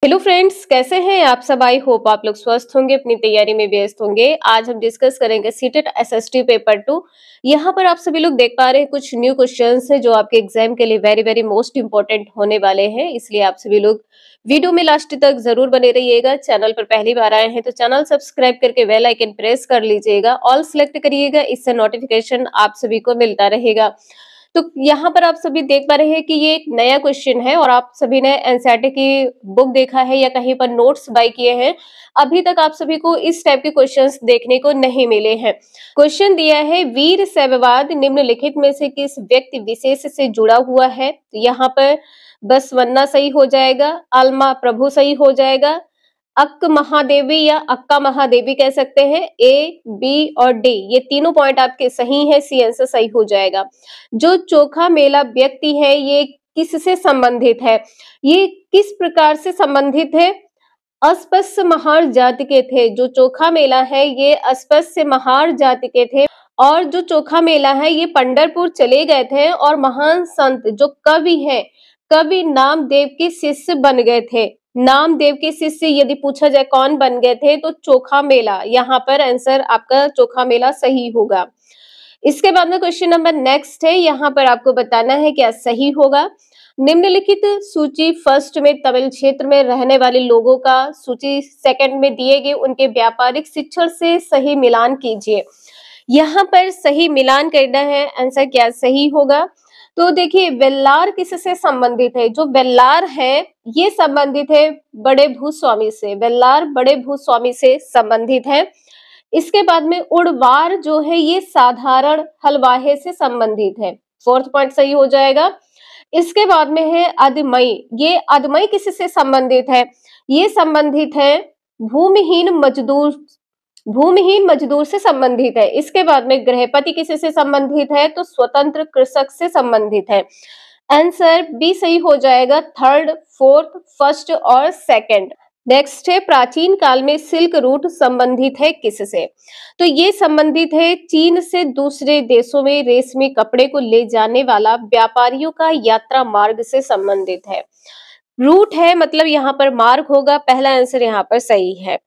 Hello friends, कैसे हैं आप सब। आई होप आप लोग स्वस्थ होंगे, अपनी तैयारी में व्यस्त होंगे। आज हम डिस्कस करेंगे सीटेट एसएसटी पेपर 2। यहाँ पर आप सभी लोग देख पा रहे हैं कुछ न्यू क्वेश्चंस हैं जो आपके एग्जाम के लिए वेरी वेरी मोस्ट इंपॉर्टेंट होने वाले हैं, इसलिए आप सभी लोग वीडियो में लास्ट तक जरूर बने रहिएगा। चैनल पर पहली बार आए हैं तो चैनल सब्सक्राइब करके बेल आइकन प्रेस कर लीजिएगा, ऑल सेलेक्ट करिएगा, इससे नोटिफिकेशन आप सभी को मिलता रहेगा। तो यहाँ पर आप सभी देख पा रहे हैं कि ये एक नया क्वेश्चन है और आप सभी ने एनसीईआरटी की बुक देखा है या कहीं पर नोट्स बाय किए हैं। अभी तक आप सभी को इस टाइप के क्वेश्चंस देखने को नहीं मिले हैं। क्वेश्चन दिया है, वीर शैववाद निम्नलिखित में से किस व्यक्ति विशेष से जुड़ा हुआ है। तो यहाँ पर बसवन्ना सही हो जाएगा, अल्मा प्रभु सही हो जाएगा, अक्क महादेवी या अक्का महादेवी कह सकते हैं। ए, बी और डी ये तीनों पॉइंट आपके सही है, सी आंसर सही हो जाएगा। जो चोखा मेला व्यक्ति है ये किससे संबंधित है, ये किस प्रकार से संबंधित है। अस्पृश्य महार जाति के थे। जो चोखा मेला है ये अस्पृश्य महार जाति के थे और जो चोखा मेला है ये पंढरपुर चले गए थे और महान संत जो कवि है, कवि नामदेव के शिष्य बन गए थे। नामदेव के शिष्य यदि पूछा जाए कौन बन गए थे तो चोखा मेला, यहाँ पर आंसर आपका चोखा मेला सही होगा। इसके बाद में क्वेश्चन नंबर नेक्स्ट है, यहाँ पर आपको बताना है क्या सही होगा। निम्नलिखित सूची फर्स्ट में तमिल क्षेत्र में रहने वाले लोगों का, सूची सेकंड में दिए गए उनके व्यापारिक शिक्षण से सही मिलान कीजिए। यहाँ पर सही मिलान करना है, आंसर क्या सही होगा। तो देखिए वेल्लार किससे संबंधित है, जो वेल्लार है ये संबंधित है बड़े भूस्वामी से, वेल्लार बड़े भूस्वामी से संबंधित है। इसके बाद में उड़वार जो है ये साधारण हलवाहे से संबंधित है, फोर्थ पॉइंट सही हो जाएगा। इसके बाद में है अदमई, ये अदमई किससे संबंधित है, ये संबंधित है भूमिहीन मजदूर, भूमिहीन मजदूर से संबंधित है। इसके बाद में गृहपति किससे संबंधित है, तो स्वतंत्र कृषक से संबंधित है। आंसर बी सही हो जाएगा, थर्ड, फोर्थ, फर्स्ट और सेकंड। नेक्स्ट है, प्राचीन काल में सिल्क रूट संबंधित है किससे, तो ये संबंधित है चीन से दूसरे देशों में रेशमी कपड़े को ले जाने वाला व्यापारियों का यात्रा मार्ग से संबंधित है। रूट है मतलब यहाँ पर मार्ग होगा, पहला आंसर यहाँ पर सही है।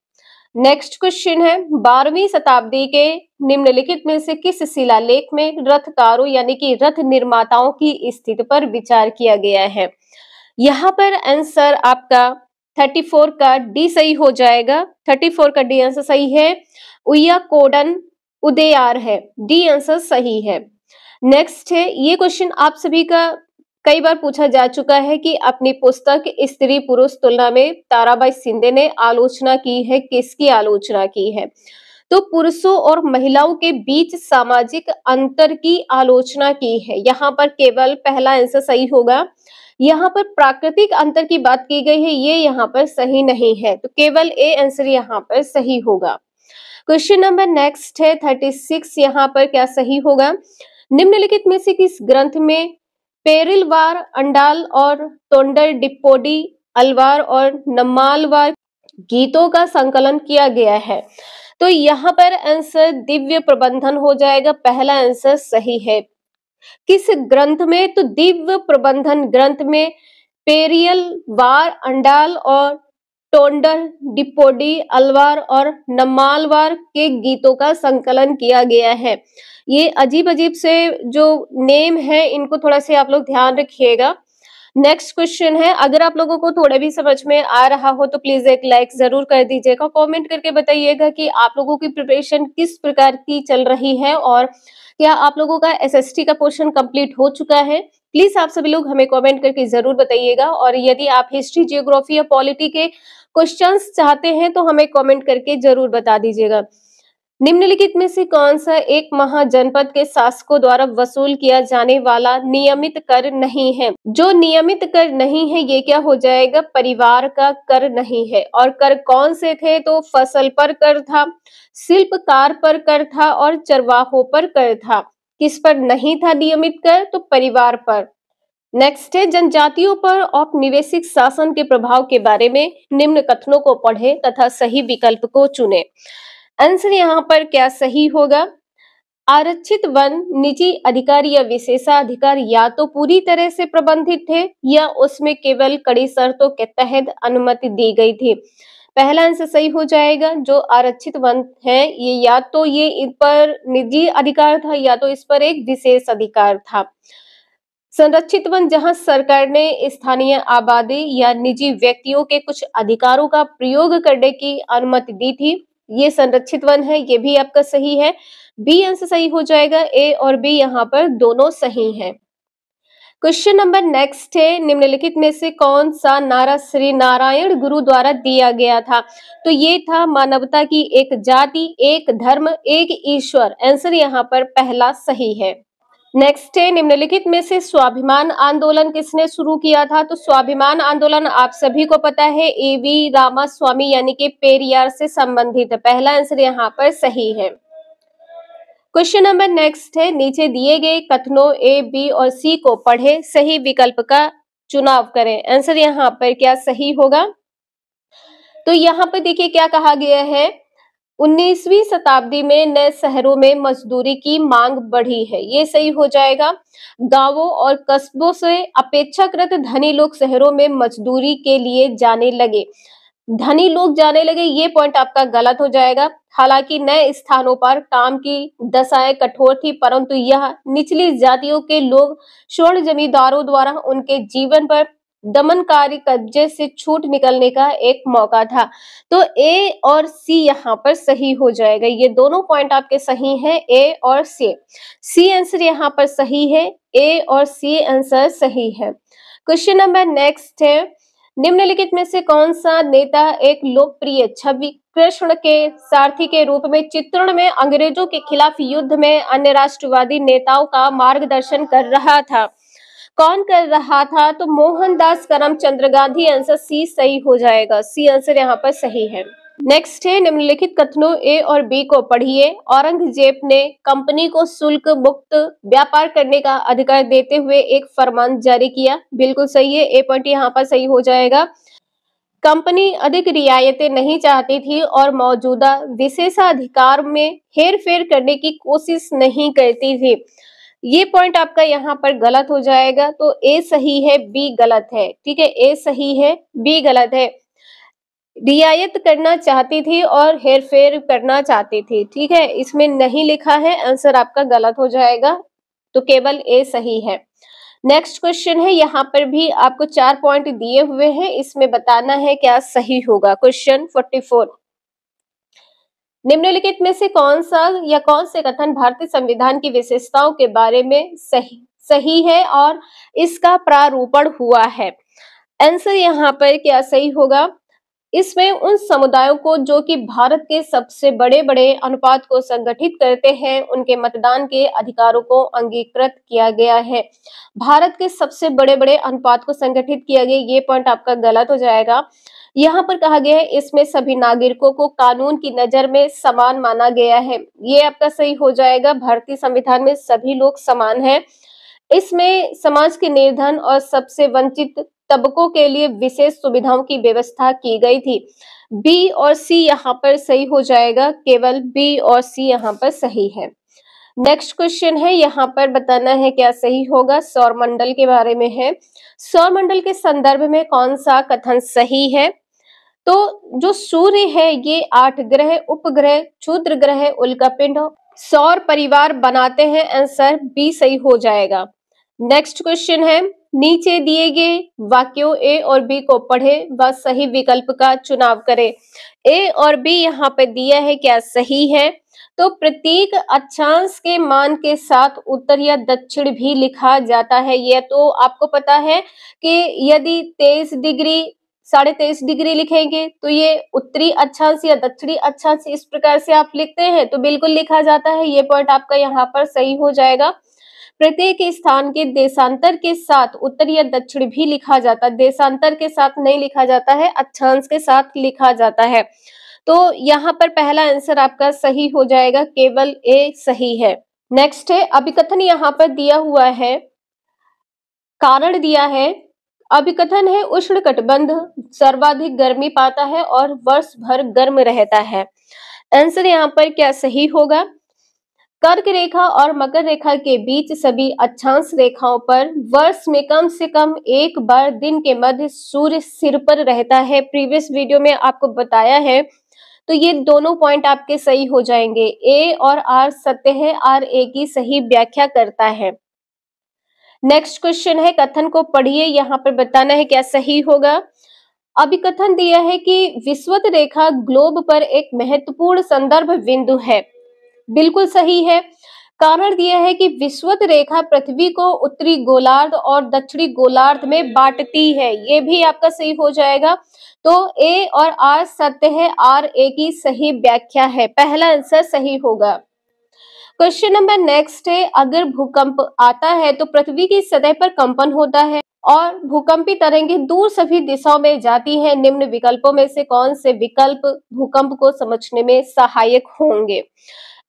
नेक्स्ट क्वेश्चन है, 12वीं शताब्दी के निम्नलिखित में से किस शिलालेख में रथकारों यानी कि रथ निर्माताओं की स्थिति पर विचार किया गया है। यहाँ पर आंसर आपका 34 का डी सही हो जाएगा, 34 का डी आंसर सही है। उय्याकोडन उदयार है, डी आंसर सही है। नेक्स्ट है, ये क्वेश्चन आप सभी का कई बार पूछा जा चुका है कि अपनी पुस्तक स्त्री पुरुष तुलना में ताराबाई शिंदे ने आलोचना की है, किसकी आलोचना की है, तो पुरुषों और महिलाओं के बीच सामाजिक अंतर की आलोचना की है। यहाँ पर केवल पहला आंसर सही होगा। यहाँ पर प्राकृतिक अंतर की बात की गई है, ये यहाँ पर सही नहीं है, तो केवल ए आंसर यहाँ पर सही होगा। क्वेश्चन नंबर नेक्स्ट है 36, यहाँ पर क्या सही होगा। निम्नलिखित में से किस ग्रंथ में पेरिलवार, अंडाल और तोंडर डिप्पोडी, अलवार और नम्मालवार गीतों का संकलन किया गया है, तो यहाँ पर आंसर दिव्य प्रबंधन हो जाएगा, पहला आंसर सही है। किस ग्रंथ में, तो दिव्य प्रबंधन ग्रंथ में पेरियल वार, अंडाल और टोंडर डिप्पोडी, अलवार और नम्मालवार के गीतों का संकलन किया गया है। ये अजीब अजीब से जो नेम है इनको थोड़ा से आप लोग ध्यान रखिएगा। नेक्स्ट क्वेश्चन है, अगर आप लोगों को थोड़ा भी समझ में आ रहा हो तो प्लीज एक लाइक जरूर कर दीजिएगा, कमेंट करके बताइएगा कि आप लोगों की प्रिपरेशन किस प्रकार की चल रही है और क्या आप लोगों का एसएसटी का पोर्शन कंप्लीट हो चुका है। प्लीज आप सभी लोग हमें कमेंट करके जरूर बताइएगा, और यदि आप हिस्ट्री, जियोग्राफी या पॉलिटी के क्वेश्चंस चाहते हैं तो हमें कमेंट करके जरूर बता दीजिएगा। निम्नलिखित में से कौन सा एक महाजनपद के शासकों द्वारा वसूल किया जाने वाला नियमित कर नहीं है। जो नियमित कर नहीं है ये क्या हो जाएगा, परिवार का कर नहीं है। और कर कौन से थे, तो फसल पर कर था, शिल्पकार पर कर था और चरवाहों पर कर था। किस पर नहीं था नियमित कर, तो परिवार पर। नेक्स्ट है, जनजातियों पर औपनिवेशिक शासन के प्रभाव के बारे में निम्न कथनों को पढ़ें तथा सही विकल्प को चुनें। आंसर यहाँ पर क्या सही होगा, आरक्षित वन निजी अधिकार या विशेषाधिकार या तो पूरी तरह से प्रबंधित थे या उसमें केवल कड़ी शर्तों के तहत अनुमति दी गई थी। पहला आंसर सही हो जाएगा। जो आरक्षित वन है ये या तो ये इन पर निजी अधिकार था या तो इस पर एक विशेष अधिकार था। संरक्षित वन जहां सरकार ने स्थानीय आबादी या निजी व्यक्तियों के कुछ अधिकारों का प्रयोग करने की अनुमति दी थी, ये संरक्षित वन है। ये भी आपका सही है। बी आंसर सही हो जाएगा। ए और बी यहाँ पर दोनों सही हैं। क्वेश्चन नंबर नेक्स्ट है, निम्नलिखित में से कौन सा नारा श्री नारायण गुरु द्वारा दिया गया था? तो ये था मानवता की एक जाति, एक धर्म, एक ईश्वर। आंसर यहाँ पर पहला सही है। नेक्स्ट है, निम्नलिखित में से स्वाभिमान आंदोलन किसने शुरू किया था? तो स्वाभिमान आंदोलन आप सभी को पता है एवी रामास्वामी यानी कि पेरियार से संबंधित है। पहला आंसर यहाँ पर सही है। क्वेश्चन नंबर नेक्स्ट है, नीचे दिए गए कथनों ए, बी और सी को पढ़े, सही विकल्प का चुनाव करें। आंसर यहाँ पर क्या सही होगा? तो यहाँ पर देखिए क्या कहा गया है, 19वीं शताब्दी में नए शहरों में मजदूरी की मांग बढ़ी है। ये सही हो जाएगा। गांवों और कस्बों से अपेक्षाकृत धनी लोग शहरों में मजदूरी के लिए जाने लगे। धनी लोग जाने लगे, ये पॉइंट आपका गलत हो जाएगा। हालांकि नए स्थानों पर काम की दशाएं कठोर थी, परंतु यह निचली जातियों के लोग स्वर्ण जमींदारों द्वारा उनके जीवन पर दमनकारी कब्जे से छूट निकलने का एक मौका था। तो ए और सी यहाँ पर सही हो जाएगा। ये दोनों पॉइंट आपके सही हैं, ए और सी। सी आंसर यहाँ पर सही है। ए और सी आंसर सही है। क्वेश्चन नंबर नेक्स्ट है, निम्नलिखित में से कौन सा नेता एक लोकप्रिय छवि कृष्ण के सारथी के रूप में चित्रण में अंग्रेजों के खिलाफ युद्ध में अन्य राष्ट्रवादी नेताओं का मार्गदर्शन कर रहा था? कौन कर रहा था? तो मोहनदास करमचंद गांधी। आंसर सी सही हो जाएगा। सी आंसर यहाँ पर सही है। नेक्स्ट है, निम्नलिखित कथनों ए और बी को पढ़िए। औरंगजेब ने कंपनी को शुल्क मुक्त व्यापार करने का अधिकार देते हुए एक फरमान जारी किया। बिल्कुल सही है। ए पॉइंट यहाँ पर सही हो जाएगा। कंपनी अधिक रियायतें नहीं चाहती थी और मौजूदा विशेषाधिकार में हेरफेर करने की कोशिश नहीं करती थी। ये पॉइंट आपका यहाँ पर गलत हो जाएगा। तो ए सही है, बी गलत है। ठीक है, ए सही है, बी गलत है। रियायत करना चाहती थी और हेरफेर करना चाहती थी। ठीक है, इसमें नहीं लिखा है, आंसर आपका गलत हो जाएगा। तो केवल ए सही है। नेक्स्ट क्वेश्चन है, यहाँ पर भी आपको 4 पॉइंट दिए हुए हैं, इसमें बताना है क्या सही होगा। क्वेश्चन 44, निम्नलिखित में से कौन सा या कौन से कथन भारतीय संविधान की विशेषताओं के बारे में सही है और इसका प्रारूपण हुआ है? आंसर यहाँ पर क्या सही होगा? इसमें उन समुदायों को जो कि भारत के सबसे बड़े बड़े अनुपात को संगठित करते हैं, उनके मतदान के अधिकारों को अंगीकृत किया गया है। भारत के सबसे बड़े बड़े अनुपात को संगठित किया गया, ये पॉइंट आपका गलत हो जाएगा। यहाँ पर कहा गया है इसमें सभी नागरिकों को कानून की नजर में समान माना गया है। ये आपका सही हो जाएगा। भारतीय संविधान में सभी लोग समान हैं। इसमें समाज के निर्धन और सबसे वंचित तबकों के लिए विशेष सुविधाओं की व्यवस्था की गई थी। बी और सी यहाँ पर सही हो जाएगा। केवल बी और सी यहाँ पर सही है। नेक्स्ट क्वेश्चन है, यहाँ पर बताना है क्या सही होगा। सौरमंडल के बारे में है। सौरमंडल के संदर्भ में कौन सा कथन सही है? तो जो सूर्य है ये 8 ग्रह, उपग्रह, क्षुद्र ग्रह, उल्कापिंड, सौर परिवार बनाते हैं। आंसर बी सही हो जाएगा। नेक्स्ट क्वेश्चन है, नीचे दिए गए वाक्यों ए और बी को पढ़े व सही विकल्प का चुनाव करें। ए और बी यहाँ पे दिया है, क्या सही है? तो प्रत्येक अक्षांश के मान के साथ उत्तर या दक्षिण भी लिखा जाता है। यह तो आपको पता है कि यदि 23 डिग्री 23.5 डिग्री लिखेंगे तो ये उत्तरी अक्षांश या दक्षिणी अक्षांश इस प्रकार से आप लिखते हैं तो बिल्कुल लिखा जाता है। ये पॉइंट आपका यहाँ पर सही हो जाएगा। प्रत्येक स्थान के देशांतर के साथ उत्तर या दक्षिण भी लिखा जाता है। देशांतर के साथ नहीं लिखा जाता है, अक्षांश के साथ लिखा जाता है। तो यहाँ पर पहला आंसर आपका सही हो जाएगा। केवल ए सही है। नेक्स्ट है, अभिकथन यहाँ पर दिया हुआ है, कारण दिया है। अभिकथन है उष्णकटिबंध सर्वाधिक गर्मी पाता है और वर्ष भर गर्म रहता है। आंसर यहाँ पर क्या सही होगा? कर्क रेखा और मकर रेखा के बीच सभी अक्षांश रेखाओं पर वर्ष में कम से कम एक बार दिन के मध्य सूर्य सिर पर रहता है। प्रीवियस वीडियो में आपको बताया है, तो ये दोनों पॉइंट आपके सही हो जाएंगे। ए और आर सत्य है, आर ए की सही व्याख्या करता है। नेक्स्ट क्वेश्चन है, कथन को पढ़िए, यहाँ पर बताना है क्या सही होगा। अभिकथन दिया है कि विषुवत रेखा ग्लोब पर एक महत्वपूर्ण संदर्भ बिंदु है। बिल्कुल सही है। कारण दिया है कि विषुवत रेखा पृथ्वी को उत्तरी गोलार्ध और दक्षिणी गोलार्ध में बांटती है। ये भी आपका सही हो जाएगा। तो ए और आर सत्य है, आर ए की सही व्याख्या है। पहला आंसर सही होगा। क्वेश्चन नंबर नेक्स्ट है, अगर भूकंप आता है तो पृथ्वी की सतह पर कंपन होता है और भूकंपी तरंगें दूर सभी दिशाओं में जाती हैं। निम्न विकल्पों में से कौन से विकल्प भूकंप को समझने में सहायक होंगे?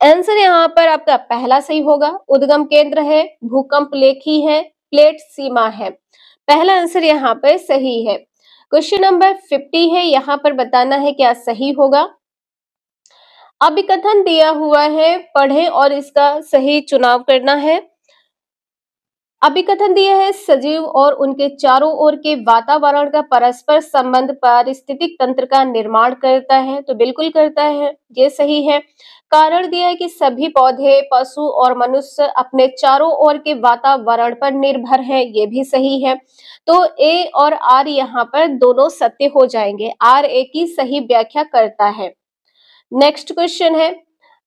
आंसर यहाँ पर आपका पहला सही होगा। उद्गम केंद्र है, भूकंप लेखी है, प्लेट सीमा है। पहला आंसर यहाँ पर सही है। क्वेश्चन नंबर 50 है, यहाँ पर बताना है क्या सही होगा। अभिकथन दिया हुआ है, पढ़ें और इसका सही चुनाव करना है। अभिकथन दिया है, सजीव और उनके चारों ओर के वातावरण का परस्पर संबंध पारिस्थितिक तंत्र का निर्माण करता है। तो बिल्कुल करता है, ये सही है। कारण दिया है कि सभी पौधे, पशु और मनुष्य अपने चारों ओर के वातावरण पर निर्भर है। ये भी सही है। तो ए और आर यहाँ पर दोनों सत्य हो जाएंगे। आर ए की सही व्याख्या करता है। नेक्स्ट क्वेश्चन है,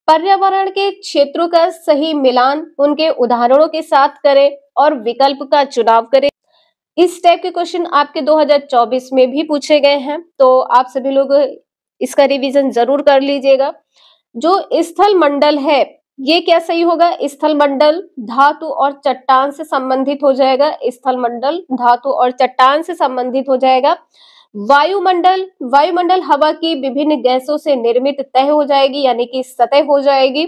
पर्यावरण के क्षेत्रों का सही मिलान उनके उदाहरणों के साथ करें और विकल्प का चुनाव करें। इस टाइप के क्वेश्चन आपके 2024 में भी पूछे गए हैं, तो आप सभी लोग इसका रिवीजन जरूर कर लीजिएगा। जो स्थल मंडल है, ये क्या सही होगा? स्थल मंडल धातु और चट्टान से संबंधित हो जाएगा। स्थल मंडल धातु और चट्टान से संबंधित हो जाएगा। वायुमंडल, वायुमंडल हवा की विभिन्न गैसों से निर्मित तय हो जाएगी, यानी कि सतह हो जाएगी।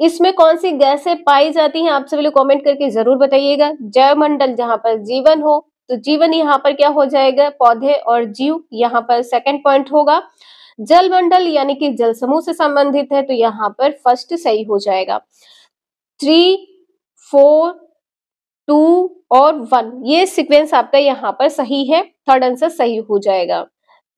इसमें कौन सी गैसें पाई जाती हैं, आप सभी लोग कमेंट करके जरूर बताइएगा। जैवमंडल, जहां पर जीवन हो, तो जीवन यहाँ पर क्या हो जाएगा? पौधे और जीव, यहाँ पर सेकंड पॉइंट होगा। जलमंडल यानी कि जल समूह से संबंधित है, तो यहाँ पर फर्स्ट सही हो जाएगा। 3, 4, 2 और 1, ये सीक्वेंस आपका यहाँ पर सही है। थर्ड आंसर सही हो जाएगा।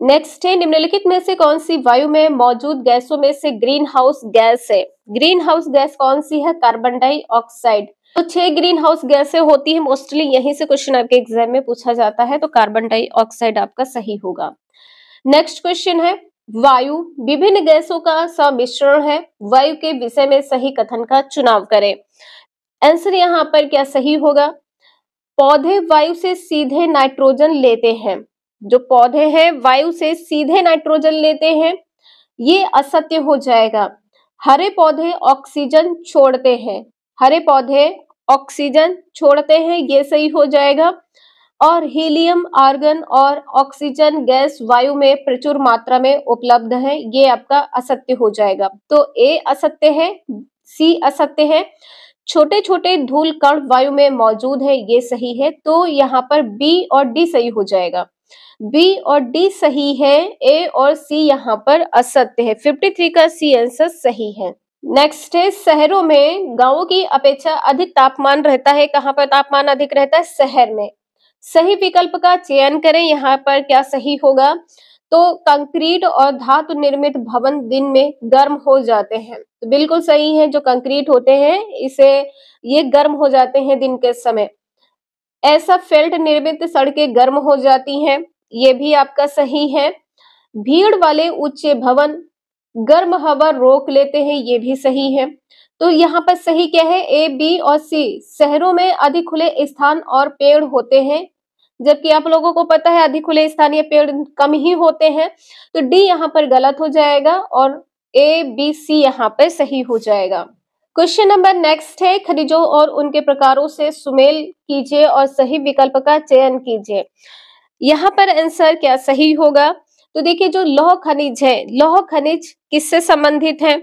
नेक्स्ट है, निम्नलिखित में से कौन सी वायु में मौजूद गैसों में से ग्रीन हाउस गैस है? ग्रीन हाउस गैस कौन सी है? Carbon dioxide. तो 6 ग्रीन हाउस गैसें होती है, मोस्टली यहीं से क्वेश्चन आपके एग्जाम में पूछा जाता है, तो कार्बन डाइऑक्साइड आपका सही होगा। नेक्स्ट क्वेश्चन है, वायु विभिन्न गैसों का सम्मिश्रण है। वायु के विषय में सही कथन का चुनाव करें। आंसर यहाँ पर क्या सही होगा? पौधे वायु से सीधे नाइट्रोजन लेते हैं। जो पौधे हैं वायु से सीधे नाइट्रोजन लेते हैं, ये असत्य हो जाएगा। हरे पौधे ऑक्सीजन छोड़ते हैं। हरे पौधे ऑक्सीजन छोड़ते हैं, ये सही हो जाएगा। और हीलियम, आर्गन और ऑक्सीजन गैस वायु में प्रचुर मात्रा में उपलब्ध है, ये आपका असत्य हो जाएगा। तो ए असत्य है, सी असत्य है। छोटे छोटे धूल कण वायु में मौजूद है, ये सही है। तो यहाँ पर बी और डी सही हो जाएगा। बी और डी सही है, ए और सी यहाँ पर असत्य है। 53 का सी आंसर सही है। नेक्स्ट है, शहरों में गांवों की अपेक्षा अधिक तापमान रहता है। कहाँ पर तापमान अधिक रहता है? शहर में। सही विकल्प का चयन करें। यहाँ पर क्या सही होगा? तो कंक्रीट और धातु निर्मित भवन दिन में गर्म हो जाते हैं। तो बिल्कुल सही है, जो कंक्रीट होते हैं इसे ये गर्म हो जाते हैं दिन के समय। ऐसा फेल्ट निर्मित सड़कें गर्म हो जाती हैं, ये भी आपका सही है। भीड़ वाले ऊंचे भवन गर्म हवा रोक लेते हैं, ये भी सही है। तो यहाँ पर सही क्या है? ए, बी और सी। शहरों में अधिक खुले स्थान और पेड़ होते हैं, जबकि आप लोगों को पता है अधिक खुले स्थान या पेड़ कम ही होते हैं। तो डी यहाँ पर गलत हो जाएगा और ए, बी, सी यहाँ पर सही हो जाएगा। क्वेश्चन नंबर नेक्स्ट है, खनिजों और उनके प्रकारों से सुमेल कीजिए और सही विकल्प का चयन कीजिए। यहाँ पर आंसर क्या सही होगा? तो देखिए, जो लौह खनिज है, लौह खनिज किससे संबंधित है?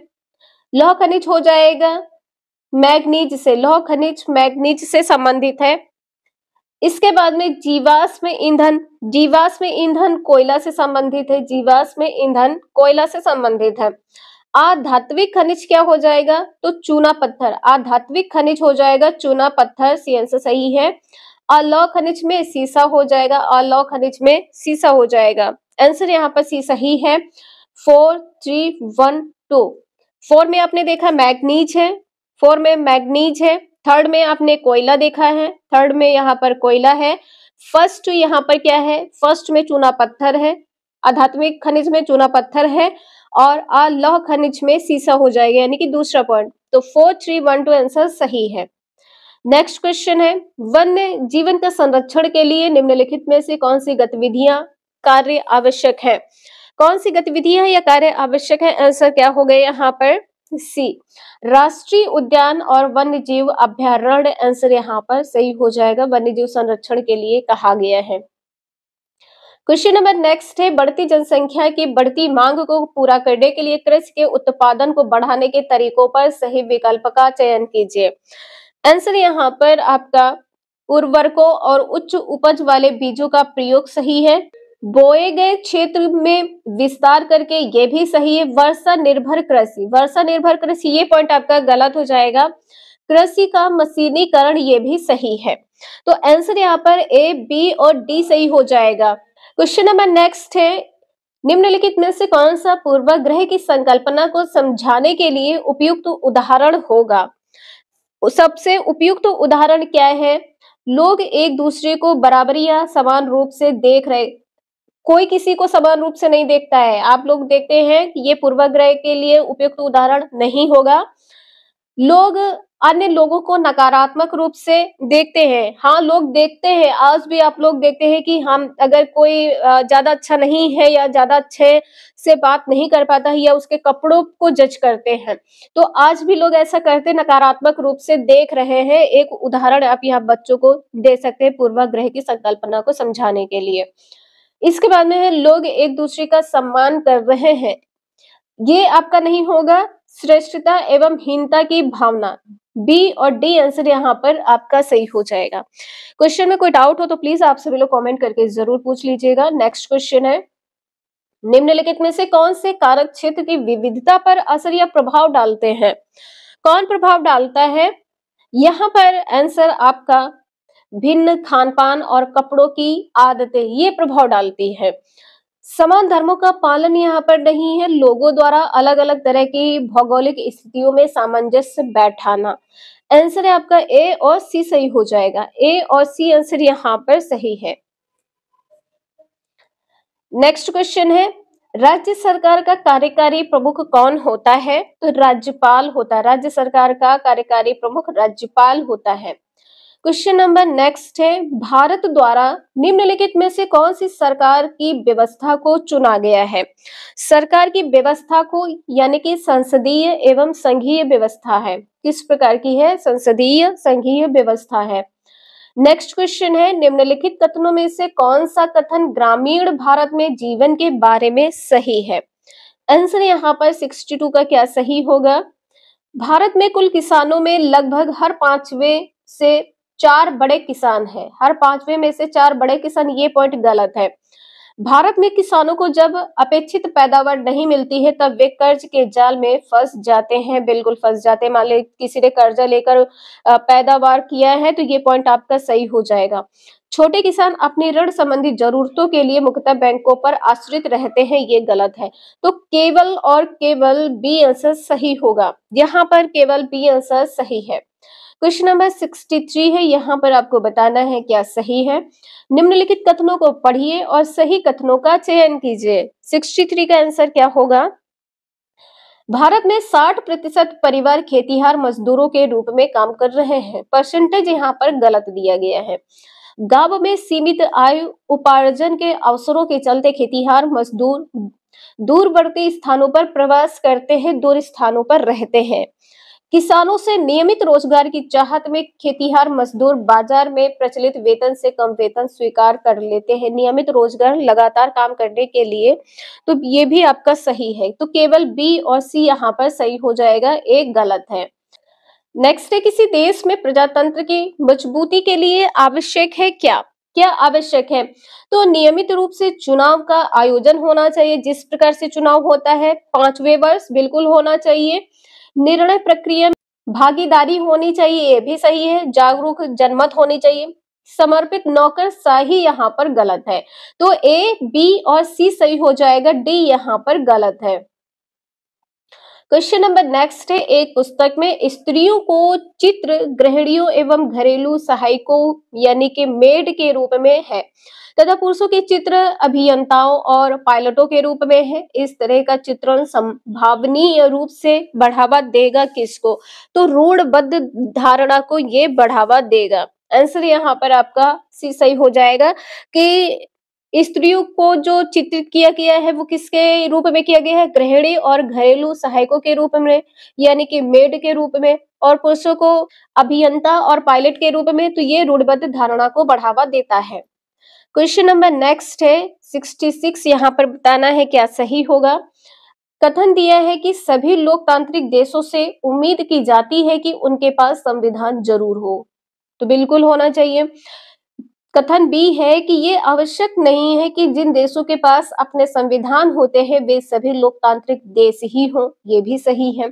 लौह खनिज हो जाएगा मैग्नीज से। लौह खनिज मैग्नीज से संबंधित है। इसके बाद में जीवाश्म ईंधन, जीवाश्म ईंधन कोयला से संबंधित है। जीवाश्म ईंधन कोयला से संबंधित है। अधात्विक खनिज क्या हो जाएगा? तो चूना पत्थर। अधात्विक खनिज हो जाएगा चूना पत्थर, सी आंसर सही है। अलौह खनिज में सीसा हो जाएगा, अलौह खनिज में सीसा हो जाएगा। आंसर यहाँ पर सी सही है। 4 3 1 2। 4 में आपने देखा मैग्नीज है, 4 में मैग्नीज है। थर्ड में आपने कोयला देखा है, थर्ड में यहाँ पर कोयला है। फर्स्ट यहाँ पर क्या है? फर्स्ट में चूना पत्थर है, आध्यात्मिक खनिज में चूना पत्थर है और अलौह खनिज में सीसा हो जाएगा, यानी कि दूसरा पॉइंट। तो 4 3 1 2 आंसर सही है। नेक्स्ट क्वेश्चन है, वन्य जीवन का संरक्षण के लिए निम्नलिखित में से कौन सी गतिविधियां कार्य आवश्यक है? कौन सी गतिविधियां या कार्य आवश्यक है? आंसर क्या हो गए यहाँ पर? सी, राष्ट्रीय उद्यान और वन्य जीव अभ्यारण्य आंसर यहाँ पर सही हो जाएगा। वन्य जीव संरक्षण के लिए कहा गया है। क्वेश्चन नंबर नेक्स्ट है, बढ़ती जनसंख्या की बढ़ती मांग को पूरा करने के लिए कृषि के उत्पादन को बढ़ाने के तरीकों पर सही विकल्प का चयन कीजिए। आंसर यहाँ पर आपका उर्वरकों और उच्च उपज वाले बीजों का प्रयोग सही है। बोए गए क्षेत्र में विस्तार करके ये भी सही है। वर्षा निर्भर कृषि, वर्षा निर्भर कृषि ये पॉइंट आपका गलत हो जाएगा। कृषि का मशीनीकरण ये भी सही है। तो आंसर यहाँ पर ए, बी और डी सही हो जाएगा। क्वेश्चन नंबर नेक्स्ट है, निम्नलिखित में से कौन सा पूर्वाग्रह की संकल्पना को समझाने के लिए उपयुक्त उदाहरण होगा? सबसे उपयुक्त उदाहरण क्या है? लोग एक दूसरे को बराबरी या समान रूप से देख रहे, कोई किसी को समान रूप से नहीं देखता है। आप लोग देखते हैं कि ये पूर्वाग्रह के लिए उपयुक्त उदाहरण नहीं होगा। लोग अन्य लोगों को नकारात्मक रूप से देखते हैं। हाँ, लोग देखते हैं, आज भी आप लोग देखते हैं कि हम अगर कोई ज्यादा अच्छा नहीं है या ज्यादा अच्छे से बात नहीं कर पाता है या उसके कपड़ों को जज करते हैं, तो आज भी लोग ऐसा करते, नकारात्मक रूप से देख रहे हैं। एक उदाहरण आप यहाँ बच्चों को दे सकते हैं पूर्वाग्रह की संकल्पना को समझाने के लिए। इसके बाद में है, लोग एक दूसरे का सम्मान कर रहे हैं, ये आपका नहीं होगा। श्रेष्ठता एवं हीनता की भावना, बी और डी आंसर यहाँ पर आपका सही हो जाएगा। क्वेश्चन में कोई डाउट हो तो प्लीज आप सभी लोग कमेंट करके जरूर पूछ लीजिएगा। नेक्स्ट क्वेश्चन है, निम्नलिखित में से कौन से कारक क्षेत्र की विविधता पर असर या प्रभाव डालते हैं? कौन प्रभाव डालता है? यहाँ पर आंसर आपका भिन्न खान पान और कपड़ों की आदतें ये प्रभाव डालती है। समान धर्मों का पालन यहाँ पर नहीं है। लोगों द्वारा अलग अलग तरह की भौगोलिक स्थितियों में सामंजस्य बैठाना। आंसर है आपका ए और सी सही हो जाएगा। ए और सी आंसर यहाँ पर सही है। नेक्स्ट क्वेश्चन है, राज्य सरकार का कार्यकारी प्रमुख कौन होता है? तो राज्यपाल होता है। राज्य सरकार का कार्यकारी प्रमुख राज्यपाल होता है। क्वेश्चन नंबर नेक्स्ट है, भारत द्वारा निम्नलिखित में से कौन सी सरकार की व्यवस्था को चुना गया है? सरकार की व्यवस्था को, यानी कि संसदीय एवं संघीय व्यवस्था है। किस प्रकार की है? संसदीय संघीय व्यवस्था है। नेक्स्ट क्वेश्चन है, निम्नलिखित कथनों में से कौन सा कथन ग्रामीण भारत में जीवन के बारे में सही है? आंसर यहाँ पर 62 का क्या सही होगा? भारत में कुल किसानों में लगभग हर पांचवें से 4 बड़े किसान हैं। हर पांचवें में से 4 बड़े किसान, ये पॉइंट गलत है। भारत में किसानों को जब अपेक्षित पैदावार नहीं मिलती है तब वे कर्ज के जाल में फंस जाते हैं। बिल्कुल फंस जाते हैं। मान ली किसी ने कर्जा लेकर पैदावार किया है तो ये पॉइंट आपका सही हो जाएगा। छोटे किसान अपनी ऋण संबंधी जरूरतों के लिए मुख्यतः बैंकों पर आश्रित रहते हैं, ये गलत है। तो केवल और केवल बी आंसर सही होगा। यहाँ पर केवल बी आंसर सही है। क्वेश्चन नंबर 63 है, यहाँ पर आपको बताना है क्या सही है। निम्नलिखित कथनों को पढ़िए और सही कथनों का चयन कीजिए। 63 का आंसर क्या होगा? भारत में 60% परिवार खेतीहार मजदूरों के रूप में काम कर रहे हैं। परसेंटेज यहाँ पर गलत दिया गया है। गांव में सीमित आय उपार्जन के अवसरों के चलते खेतीहार मजदूर दूरवर्ती स्थानों पर प्रवास करते हैं, दूर स्थानों पर रहते हैं। किसानों से नियमित रोजगार की चाहत में खेतीहार मजदूर बाजार में प्रचलित वेतन से कम वेतन स्वीकार कर लेते हैं। नियमित रोजगार, लगातार काम करने के लिए, तो ये भी आपका सही है। तो केवल बी और सी यहाँ पर सही हो जाएगा, एक गलत है। नेक्स्ट है, किसी देश में प्रजातंत्र की मजबूती के लिए आवश्यक है क्या? क्या आवश्यक है? तो नियमित रूप से चुनाव का आयोजन होना चाहिए, जिस प्रकार से चुनाव होता है 5वें वर्ष बिल्कुल होना चाहिए। निर्णय प्रक्रिया में भागीदारी होनी चाहिए, ये भी सही है। जागरूक जनमत होनी चाहिए। समर्पित नौकरशाही यहाँ पर गलत है। तो ए, बी और सी सही हो जाएगा, डी यहाँ पर गलत है। क्वेश्चन नंबर नेक्स्ट है, एक पुस्तक में स्त्रियों को चित्र गृहिणियों एवं घरेलू सहायकों यानी कि मेड के रूप में है तथा पुरुषों के चित्र अभियंताओं और पायलटों के रूप में है। इस तरह का चित्रण संभावनीय रूप से बढ़ावा देगा किसको? तो रूढ़बद्ध धारणा को ये बढ़ावा देगा। आंसर यहाँ पर आपका सी सही हो जाएगा कि स्त्रियों को जो चित्रित किया गया है वो किसके रूप में किया गया है? गृहिणी और घरेलू सहायकों के रूप में, यानी कि मेड के रूप में, और पुरुषों को अभियंता और पायलट के रूप में। तो ये रूढ़बद्ध धारणा को बढ़ावा देता है। क्वेश्चन नंबर नेक्स्ट है 66, यहाँ पर बताना है क्या सही होगा। कथन दिया है कि सभी लोकतांत्रिक देशों से उम्मीद की जाती है कि उनके पास संविधान जरूर हो। तो बिल्कुल होना चाहिए। कथन बी है कि ये आवश्यक नहीं है कि जिन देशों के पास अपने संविधान होते हैं वे सभी लोकतांत्रिक देश ही हों, ये भी सही है।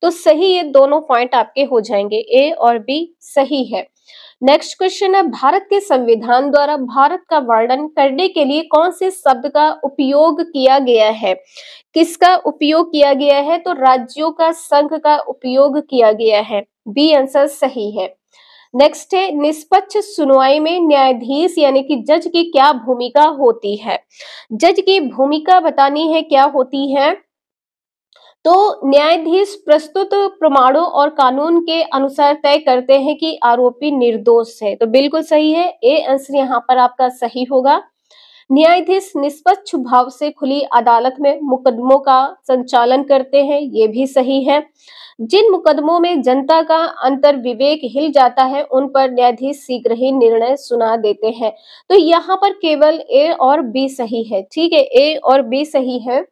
तो सही ये दोनों पॉइंट आपके हो जाएंगे, ए और बी सही है। नेक्स्ट क्वेश्चन है, भारत के संविधान द्वारा भारत का वर्णन करने के लिए कौन से शब्द का उपयोग किया गया है? किसका उपयोग किया गया है? तो राज्यों का संघ का उपयोग किया गया है। बी आंसर सही है। नेक्स्ट है, निष्पक्ष सुनवाई में न्यायाधीश यानी कि जज की क्या भूमिका होती है? जज की भूमिका बतानी है क्या होती है? तो न्यायाधीश प्रस्तुत प्रमाणों और कानून के अनुसार तय करते हैं कि आरोपी निर्दोष है। तो बिल्कुल सही है, ए आंसर यहाँ पर आपका सही होगा। न्यायाधीश निष्पक्ष भाव से खुली अदालत में मुकदमों का संचालन करते हैं, ये भी सही है। जिन मुकदमों में जनता का अंतर विवेक हिल जाता है उन पर न्यायाधीश शीघ्र ही निर्णय सुना देते हैं। तो यहाँ पर केवल ए और बी सही है। ठीक है, ए और बी सही है।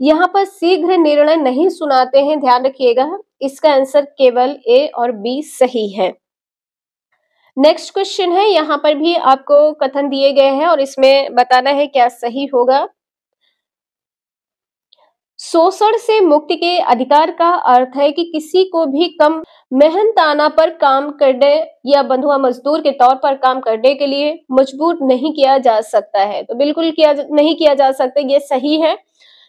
यहाँ पर शीघ्र निर्णय नहीं सुनाते हैं, ध्यान रखिएगा। इसका आंसर केवल ए और बी सही है। नेक्स्ट क्वेश्चन है, यहाँ पर भी आपको कथन दिए गए हैं और इसमें बताना है क्या सही होगा। शोषण से मुक्ति के अधिकार का अर्थ है कि किसी को भी कम मेहनताना पर काम करने या बंधुआ मजदूर के तौर पर काम करने के लिए मजबूर नहीं किया जा सकता है। तो बिल्कुल नहीं किया जा सकता, ये सही है।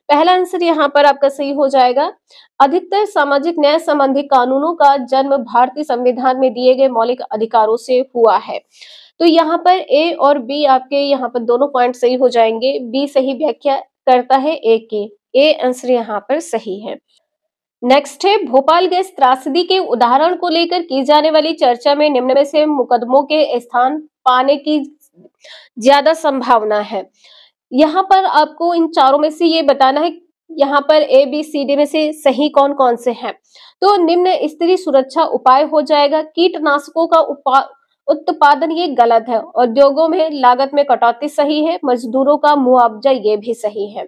पहला आंसर यहाँ पर आपका सही हो जाएगा। अधिकतर सामाजिक न्याय संबंधी कानूनों का जन्म भारतीय संविधान में दिए गए मौलिक अधिकारों से हुआ है। तो यहाँ पर ए और बी आपके यहाँ पर दोनों पॉइंट सही हो जाएंगे। बी सही व्याख्या करता है ए की, ए आंसर यहाँ पर सही है। नेक्स्ट है, भोपाल गैस त्रासदी के उदाहरण को लेकर की जाने वाली चर्चा में निम्न में से मुकदमों के स्थान पाने की ज्यादा संभावना है। यहाँ पर आपको इन चारों में से ये बताना है, यहाँ पर ए बी सी डी में से सही कौन कौन से हैं। तो निम्न स्त्री सुरक्षा उपाय हो जाएगा। कीटनाशकों का उत्पादन ये गलत है। उद्योगों में लागत में कटौती सही है। मजदूरों का मुआवजा ये भी सही है।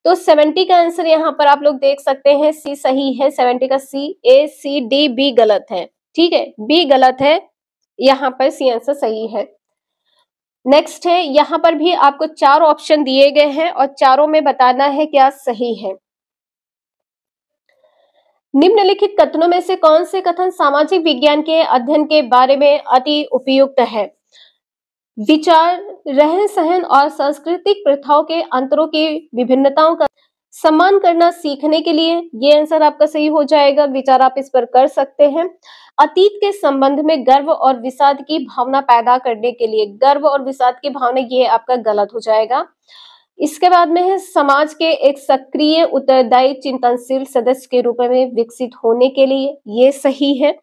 तो 70 का आंसर यहाँ पर आप लोग देख सकते हैं, सी सही है। 70 का सी, ए सी डी बी गलत है। ठीक है, बी गलत है, यहाँ पर सी आंसर सही है। नेक्स्ट है, यहाँ पर भी आपको 4 ऑप्शन दिए गए हैं और चारों में बताना है क्या सही है। निम्नलिखित कथनों में से कौन से कथन सामाजिक विज्ञान के अध्ययन के बारे में अति उपयुक्त है? विचार, रहन सहन और सांस्कृतिक प्रथाओं के अंतरों की विभिन्नताओं का सम्मान करना सीखने के लिए, ये आंसर आपका सही हो जाएगा। विचार आप इस पर कर सकते हैं। अतीत के संबंध में गर्व और विषाद की भावना पैदा करने के लिए, गर्व और विषाद की भावना, ये आपका गलत हो जाएगा। इसके बाद में है, समाज के एक सक्रिय उत्तरदायी चिंतनशील सदस्य के रूप में विकसित होने के लिए, ये सही है।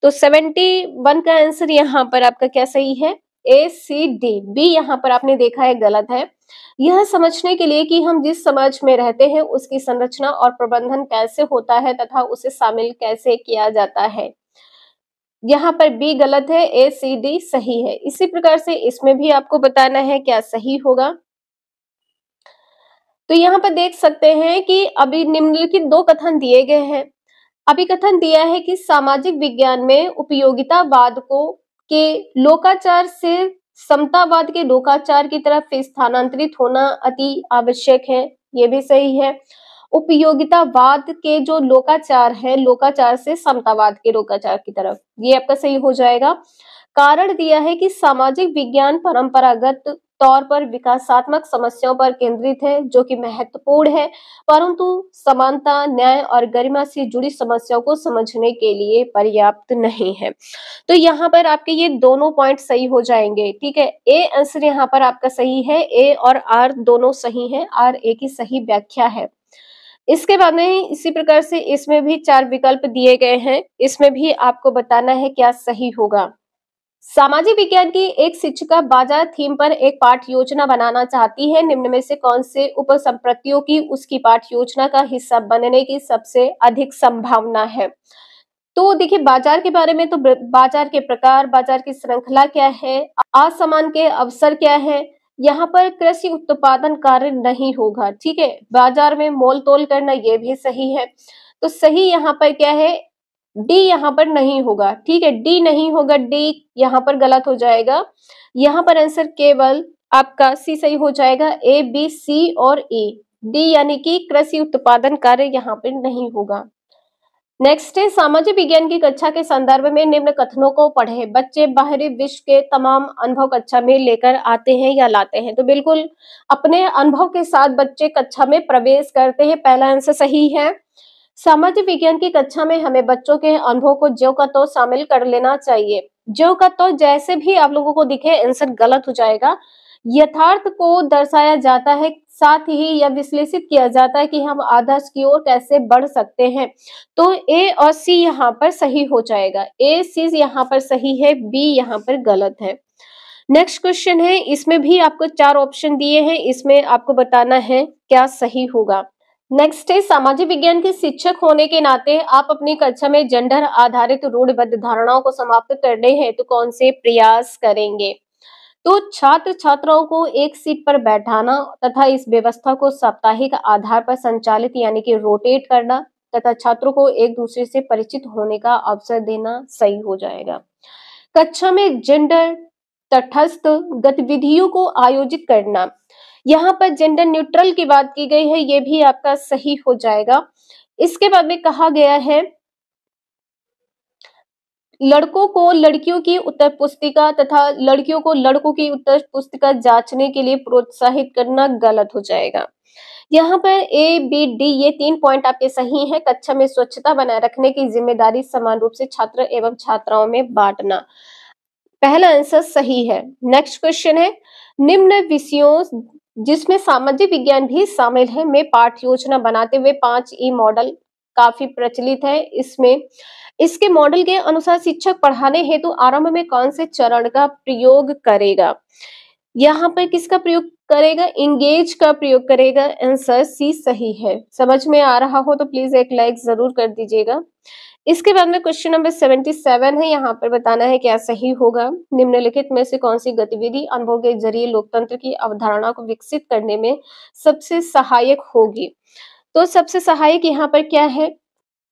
तो 71 का आंसर यहाँ पर आपका क्या सही है? ए सी डी, बी यहाँ पर आपने देखा है गलत है। यह समझने के लिए कि हम जिस समाज में रहते हैं उसकी संरचना और प्रबंधन कैसे होता है तथा उसे शामिल कैसे किया जाता है, यहाँ पर बी गलत है, ए सी डी सही है। इसी प्रकार से इसमें भी आपको बताना है क्या सही होगा। तो यहाँ पर देख सकते हैं कि अभी निम्नलिखित 2 कथन दिए गए हैं। अभी कथन दिया है कि सामाजिक विज्ञान में उपयोगितावाद को के लोकाचार से समतावाद के लोकाचार की तरफ स्थानांतरित होना अति आवश्यक है, ये भी सही है। उपयोगितावाद के जो लोकाचार है, लोकाचार से समतावाद के लोकाचार की तरफ, ये आपका सही हो जाएगा। कारण दिया है कि सामाजिक विज्ञान परंपरागत तौर पर विकासात्मक समस्याओं पर केंद्रित है, जो कि महत्वपूर्ण है, परंतु समानता, न्याय और गरिमा से जुड़ी समस्याओं को समझने के लिए पर्याप्त नहीं है। तो यहाँ पर आपके ये दोनों पॉइंट सही हो जाएंगे, ठीक है। ए आंसर यहाँ पर आपका सही है, ए और आर दोनों सही है, आर ए की सही व्याख्या है। इसके बाद में इसी प्रकार से इसमें भी 4 विकल्प दिए गए हैं, इसमें भी आपको बताना है क्या सही होगा। सामाजिक विज्ञान की एक शिक्षिका बाजार थीम पर एक पाठ योजना बनाना चाहती है, निम्न में से कौन से उपसंप्रतियों की उसकी पाठ योजना का हिस्सा बनने की सबसे अधिक संभावना है। तो देखिए, बाजार के बारे में तो बाजार के प्रकार, बाजार की श्रृंखला क्या है, असमान के अवसर क्या है, यहाँ पर कृषि उत्पादन कार्य नहीं होगा, ठीक है। बाजार में मोल तोल करना, ये भी सही है। तो सही यहाँ पर क्या है, डी यहाँ पर नहीं होगा, ठीक है, डी नहीं होगा, डी यहाँ पर गलत हो जाएगा। यहाँ पर आंसर केवल आपका सी सही हो जाएगा, ए बी सी और ए, डी यानी कि कृषि उत्पादन कार्य यहाँ पर नहीं होगा। नेक्स्ट है, सामाजिक विज्ञान की कक्षा के संदर्भ में निम्न कथनों को पढ़े। बच्चे बाहरी विश्व के तमाम अनुभव कक्षा में लेकर आते हैं या लाते हैं। तो बिल्कुल अपने अनुभव के साथ बच्चे कक्षा में प्रवेश करते हैं, पहला आंसर सही है। सामाजिक विज्ञान की कक्षा में हमें बच्चों के अनुभव को ज्यों का त्यों शामिल कर लेना चाहिए। ज्यों का त्यों जैसे भी आप लोगों को दिखे, आंसर गलत हो जाएगा। यथार्थ को दर्शाया जाता है, साथ ही यह विश्लेषित किया जाता है कि हम आदर्श की ओर कैसे बढ़ सकते हैं। तो ए और सी यहाँ पर सही हो जाएगा, ए सी यहाँ पर सही है, बी यहाँ पर गलत है। नेक्स्ट क्वेश्चन है, इसमें भी आपको 4 ऑप्शन दिए हैं, इसमें आपको बताना है क्या सही होगा। नेक्स्ट है, सामाजिक विज्ञान के शिक्षक होने के नाते आप अपनी कक्षा में जेंडर आधारित रूढ़िबद्ध धारणाओं को समाप्त करने हेतु कौन से प्रयास करेंगे। तो छात्र छात्राओं को एक सीट पर बैठाना तथा इस व्यवस्था को साप्ताहिक आधार पर संचालित यानी कि रोटेट करना तथा छात्रों को एक दूसरे से परिचित होने का अवसर देना सही हो जाएगा। कक्षा में जेंडर तटस्थ गतिविधियों को आयोजित करना, यहाँ पर जेंडर न्यूट्रल की बात की गई है, ये भी आपका सही हो जाएगा। इसके बाद में कहा गया है, लड़कों को लड़कियों की उत्तर पुस्तिका तथा लड़कियों को लड़कों की उत्तर पुस्तिका जांचने के लिए प्रोत्साहित करना गलत हो जाएगा। यहाँ पर ए बी डी ये 3 पॉइंट आपके सही हैं। कक्षा में स्वच्छता बनाए रखने की जिम्मेदारी समान रूप से छात्र एवं छात्राओं में बांटना, पहला आंसर सही है। नेक्स्ट क्वेश्चन है, निम्न विषयों जिसमें सामाजिक विज्ञान भी शामिल है में पाठ योजना बनाते हुए 5E मॉडल काफी प्रचलित है। इसमें इसके मॉडल के अनुसार शिक्षक पढ़ाने हेतु आरंभ में कौन से चरण का प्रयोग करेगा। यहाँ पर किसका प्रयोग करेगा, इंगेज का प्रयोग करेगा, आंसर सी सही है। समझ में आ रहा हो तो प्लीज एक लाइक जरूर कर दीजिएगा। इसके बाद में क्वेश्चन नंबर 77 है, यहाँ पर बताना है क्या सही होगा। निम्नलिखित में से कौन सी गतिविधि अनुभव के जरिए लोकतंत्र की अवधारणा को विकसित करने में सबसे सहायक होगी। तो सबसे सहायक यहाँ पर क्या है,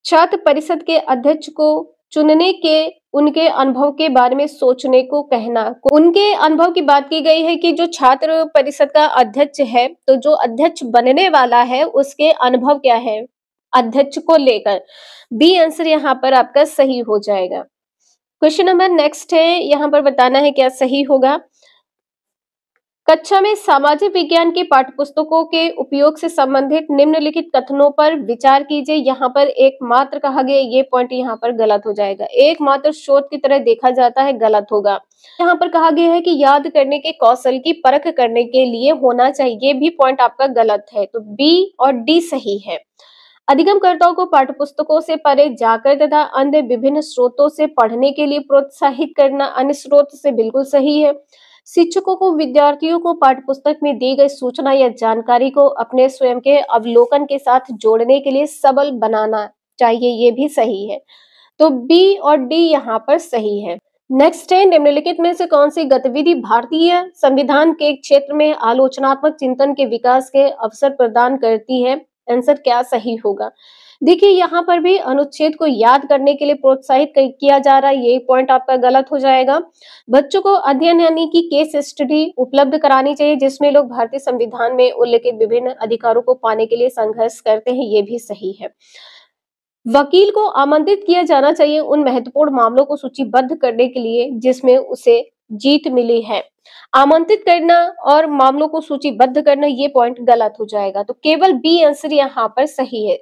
छात्र परिषद के अध्यक्ष को चुनने के उनके अनुभव के बारे में सोचने को कहना। उनके अनुभव की बात की गई है कि जो छात्र परिषद का अध्यक्ष है, तो जो अध्यक्ष बनने वाला है उसके अनुभव क्या है अध्यक्ष को लेकर, बी आंसर यहाँ पर आपका सही हो जाएगा। क्वेश्चन नंबर नेक्स्ट है, यहाँ पर बताना है क्या सही होगा। कक्षा में सामाजिक विज्ञान की पाठ्यपुस्तकों के उपयोग से संबंधित निम्नलिखित कथनों पर विचार कीजिए। यहाँ पर एकमात्र कहा गया, ये पॉइंट यहाँ पर गलत हो जाएगा। एकमात्र शोध की तरह देखा जाता है, गलत होगा। यहाँ पर कहा गया है कि याद करने के कौशल की परख करने के लिए होना चाहिए, ये भी पॉइंट आपका गलत है। तो बी और डी सही है। अधिगमकर्ताओं को पाठ्यपुस्तकों से परे जाकर तथा अन्य विभिन्न स्रोतों से पढ़ने के लिए प्रोत्साहित करना अन्य स्रोत से बिल्कुल सही है। शिक्षकों को विद्यार्थियों को पाठ्यपुस्तक में दी गई सूचना या जानकारी को अपने स्वयं के अवलोकन के साथ जोड़ने के लिए सबल बनाना चाहिए, ये भी सही है। तो बी और डी यहाँ पर सही है। नेक्स्ट है, निम्नलिखित में से कौन सी गतिविधि भारतीय संविधान के क्षेत्र में आलोचनात्मक चिंतन के विकास के अवसर प्रदान करती है, आंसर क्या सही होगा। देखिए यहाँ पर भी अनुच्छेद को याद करने के लिए प्रोत्साहित किया जा रहा है, ये पॉइंट आपका गलत हो जाएगा। बच्चों को अध्ययन यानी कि केस स्टडी उपलब्ध करानी चाहिए जिसमें लोग भारतीय संविधान में उल्लिखित विभिन्न अधिकारों को पाने के लिए संघर्ष करते हैं, ये भी सही है। वकील को आमंत्रित किया जाना चाहिए उन महत्वपूर्ण मामलों को सूचीबद्ध करने के लिए जिसमें उसे जीत मिली है। आमंत्रित करना और मामलों को सूचीबद्ध करना ये पॉइंट गलत हो जाएगा, तो केवल बी आंसर यहाँ पर सही है।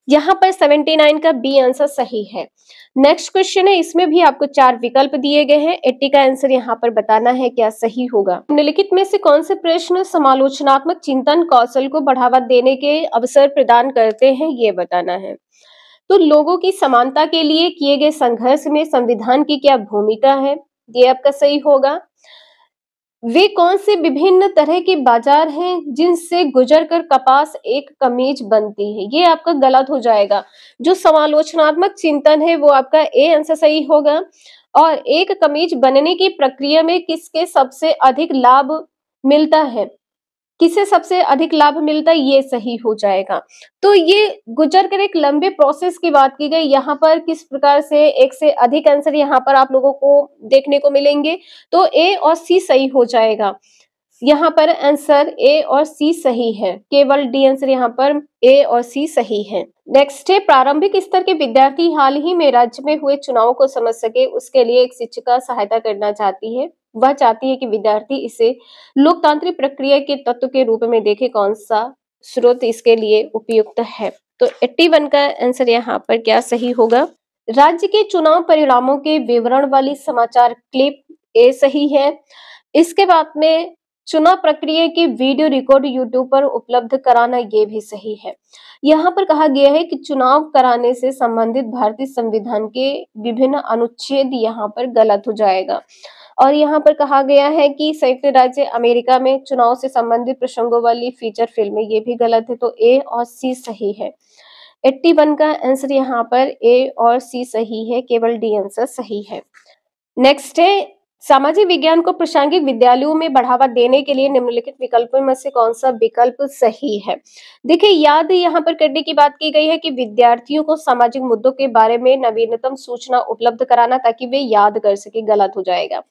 यहाँ पर 79 का बी आंसर सही है। नेक्स्ट क्वेश्चन है, इसमें भी आपको 4 विकल्प दिए गए हैं। 80 का आंसर यहाँ पर बताना है क्या सही होगा। निम्नलिखित में से कौन से प्रश्न समालोचनात्मक चिंतन कौशल को बढ़ावा देने के अवसर प्रदान करते हैं, ये बताना है। तो लोगों की समानता के लिए किए गए संघर्ष में संविधान की क्या भूमिका है, ये आपका सही होगा। वे कौन से विभिन्न तरह के बाजार हैं जिनसे गुजरकर कपास एक कमीज बनती है, ये आपका गलत हो जाएगा। जो समालोचनात्मक चिंतन है वो आपका ए आंसर सही होगा। और एक कमीज बनने की प्रक्रिया में किसके सबसे अधिक लाभ मिलता है, किसे सबसे अधिक लाभ मिलता है, ये सही हो जाएगा। तो ये गुजर कर एक लंबे प्रोसेस की बात की गई, यहाँ पर किस प्रकार से एक से अधिक आंसर यहाँ पर आप लोगों को देखने को मिलेंगे, तो ए और सी सही हो जाएगा। यहाँ पर आंसर ए और सी सही है, केवल डी आंसर यहाँ पर ए और सी सही है। नेक्स्ट है, प्रारंभिक स्तर के विद्यार्थी हाल ही में राज्य में हुए चुनाव को समझ सके उसके लिए एक शिक्षिका सहायता करना चाहती है। वह चाहती है कि विद्यार्थी इसे लोकतांत्रिक प्रक्रिया के तत्व के रूप में देखे, कौन सा स्रोत इसके लिए उपयुक्त है। तो 81 का आंसर यहाँ पर क्या सही होगा। राज्य के चुनाव परिणामों के विवरण वाली समाचार क्लिप ए सही है। इसके बाद में चुनाव प्रक्रिया की वीडियो रिकॉर्ड यूट्यूब पर उपलब्ध कराना, ये भी सही है। यहाँ पर कहा गया है कि चुनाव कराने से संबंधित भारतीय संविधान के विभिन्न अनुच्छेद यहाँ पर गलत हो जाएगा। और यहाँ पर कहा गया है कि संयुक्त राज्य अमेरिका में चुनाव से संबंधित प्रसंगों वाली फीचर फिल्में, ये भी गलत है। तो ए और सी सही है। 81 का आंसर यहाँ पर ए और सी सही है, केवल डी आंसर सही है। नेक्स्ट है, सामाजिक विज्ञान को प्रासंगिक विद्यालयों में बढ़ावा देने के लिए निम्नलिखित विकल्पों में से कौन सा विकल्प सही है। देखिए याद यहाँ पर करने की बात की गई है कि विद्यार्थियों को सामाजिक मुद्दों के बारे में नवीनतम सूचना उपलब्ध कराना ताकि वे याद कर सके, गलत हो जाएगा।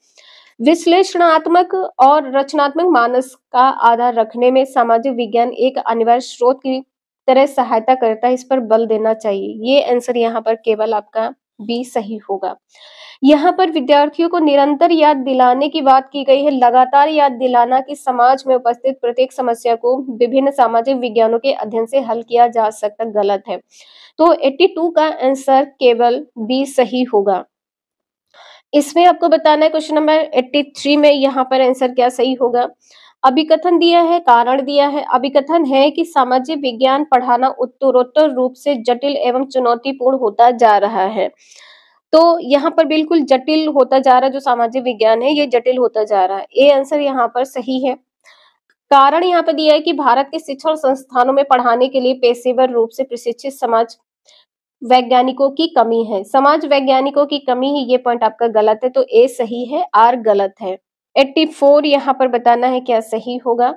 विश्लेषणात्मक और रचनात्मक मानस का आधार रखने में सामाजिक विज्ञान एक अनिवार्य स्रोत की तरह सहायता करता है, इस पर बल देना चाहिए। ये आंसर यहाँ पर केवल आपका बी सही होगा। यहाँ पर विद्यार्थियों को निरंतर याद दिलाने की बात की गई है, लगातार याद दिलाना कि समाज में उपस्थित प्रत्येक समस्या को विभिन्न सामाजिक विज्ञानों के अध्ययन से हल किया जा सकता, गलत है। तो 82 का आंसर केवल बी सही होगा। इसमें आपको बताना है क्वेश्चन नंबर 83 में यहाँ पर आंसर क्या सही होगा। अभिकथन दिया है, कारण दिया है। अभिकथन है कि सामाजिक विज्ञान पढ़ाना उत्तरोत्तर रूप से जटिल एवं चुनौतीपूर्ण होता जा रहा है। तो यहाँ पर बिल्कुल जटिल होता जा रहा है, जो सामाजिक विज्ञान है ये जटिल होता जा रहा है। ए आंसर यहाँ पर सही है। कारण यहाँ पर दिया है कि भारत के शिक्षण संस्थानों में पढ़ाने के लिए पेशेवर रूप से प्रशिक्षित समाज वैज्ञानिकों की कमी है। समाज वैज्ञानिकों की कमी है, ये पॉइंट आपका गलत है। तो ए सही है, आर गलत है। 84 यहाँ पर बताना है क्या सही होगा।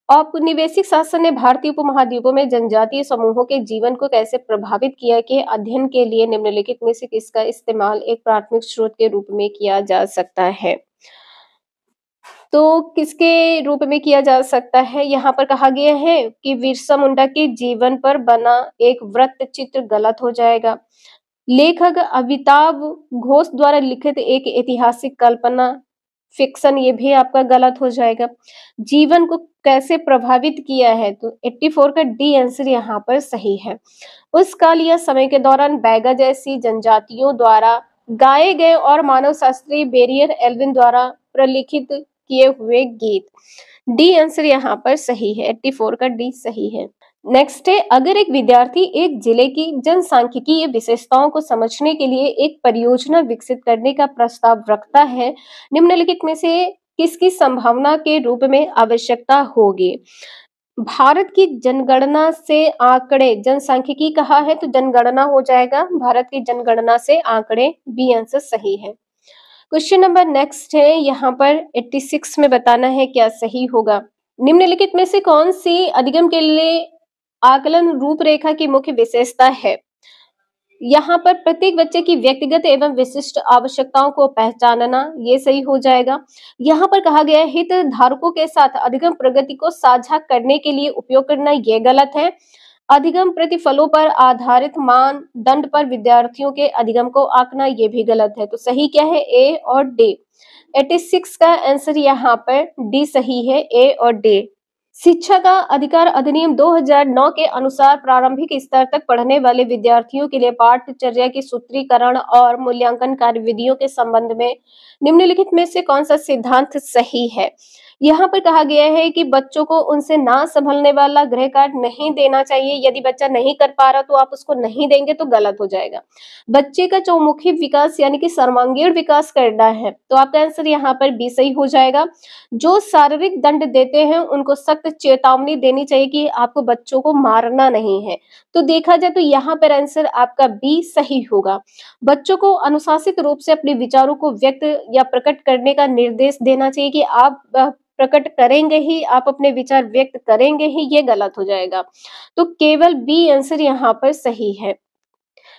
औपनिवेशिक शासन ने भारतीय उपमहाद्वीपों में जनजातीय समूहों के जीवन को कैसे प्रभावित किया के अध्ययन के लिए निम्नलिखित में से किसका इस्तेमाल एक प्राथमिक स्रोत के रूप में किया जा सकता है। तो किसके रूप में किया जा सकता है, यहाँ पर कहा गया है कि बिरसा मुंडा के जीवन पर बना एक वृत्त चित्र, गलत हो जाएगा। लेखक अमिताभ घोष द्वारा लिखित एक ऐतिहासिक कल्पना फिक्शन, ये भी आपका गलत हो जाएगा। जीवन को कैसे प्रभावित किया है, तो 84 का डी आंसर यहाँ पर सही है। उस काल या समय के दौरान बैगा जैसी जनजातियों द्वारा गाए गए और मानव शास्त्री बेरियर एल्विन द्वारा प्रलिखित किए हुए गीत, डी आंसर यहाँ पर सही है। 84 का डी सही है। नेक्स्ट है, अगर एक विद्यार्थी एक जिले की जनसांख्यिकीय विशेषताओं को समझने के लिए एक परियोजना विकसित करने का प्रस्ताव रखता है, निम्नलिखित में से किसकी संभावना के रूप में आवश्यकता होगी। भारत की जनगणना से आंकड़े, जनसांख्यिकी कहा है तो जनगणना हो जाएगा। भारत की जनगणना से आंकड़े, बी आंसर सही है। क्वेश्चन नंबर नेक्स्ट है, यहाँ पर 86 में बताना है क्या सही होगा। निम्नलिखित में से कौन सी अधिगम के लिए आकलन रूपरेखा की मुख्य विशेषता है। यहाँ पर प्रत्येक बच्चे की व्यक्तिगत एवं विशिष्ट आवश्यकताओं को पहचानना, ये सही हो जाएगा। यहाँ पर कहा गया है हितधारकों के साथ अधिगम प्रगति को साझा करने के लिए उपयोग करना, ये गलत है। अधिगम प्रतिफलों पर आधारित मानदंड पर विद्यार्थियों के अधिगम को आंकना, ये भी गलत है। तो सही क्या है? ए और डी। 86 का आंसर यहाँ पर डी सही है, ए और डी। शिक्षा का अधिकार अधिनियम 2009 के अनुसार प्रारंभिक स्तर तक पढ़ने वाले विद्यार्थियों के लिए पाठ्यचर्या की सूत्रीकरण और मूल्यांकन कार्यविधियों के संबंध में निम्नलिखित में से कौन सा सिद्धांत सही है? यहाँ पर कहा गया है कि बच्चों को उनसे ना संभलने वाला गृह कार्य नहीं देना चाहिए। यदि बच्चा नहीं कर पा रहा तो आप उसको नहीं देंगे तो गलत हो जाएगा। बच्चे का चौमुखी विकास यानी कि सर्वांगीण विकास करना है, तो आपका आंसर यहाँ पर बी सही हो जाएगा। जो शारीरिक दंड देते हैं उनको सख्त चेतावनी देनी चाहिए कि आपको बच्चों को मारना नहीं है। तो देखा जाए तो यहाँ पर आंसर आपका बी सही होगा। बच्चों को अनुशासित रूप से अपने विचारों को व्यक्त या प्रकट करने का निर्देश देना चाहिए कि आप प्रकट करेंगे ही, आप अपने विचार व्यक्त करेंगे ही, ये गलत हो जाएगा। तो केवल बी आंसर यहाँ पर सही है।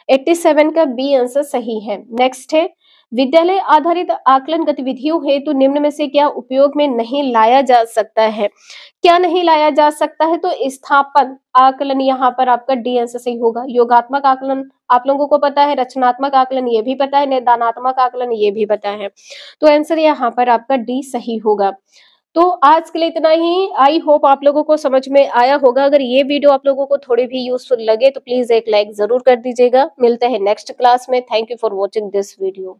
87 का बी आंसर सही है। नेक्स्ट है, विद्यालय आधारित आकलन गतिविधियों हेतु निम्न में से क्या उपयोग में नहीं लाया जा सकता है? क्या नहीं लाया जा सकता है? तो स्थापन आकलन, यहाँ पर आपका डी आंसर सही होगा। योगात्मक आकलन आप लोगों को पता है, रचनात्मक आकलन ये भी पता है, निदानात्मक आकलन ये भी पता है। तो आंसर यहाँ पर आपका डी सही होगा। तो आज के लिए इतना ही। आई होप आप लोगों को समझ में आया होगा। अगर ये वीडियो आप लोगों को थोड़ी भी यूजफुल लगे तो प्लीज एक लाइक जरूर कर दीजिएगा। मिलते हैं नेक्स्ट क्लास में। Thank you for watching this video.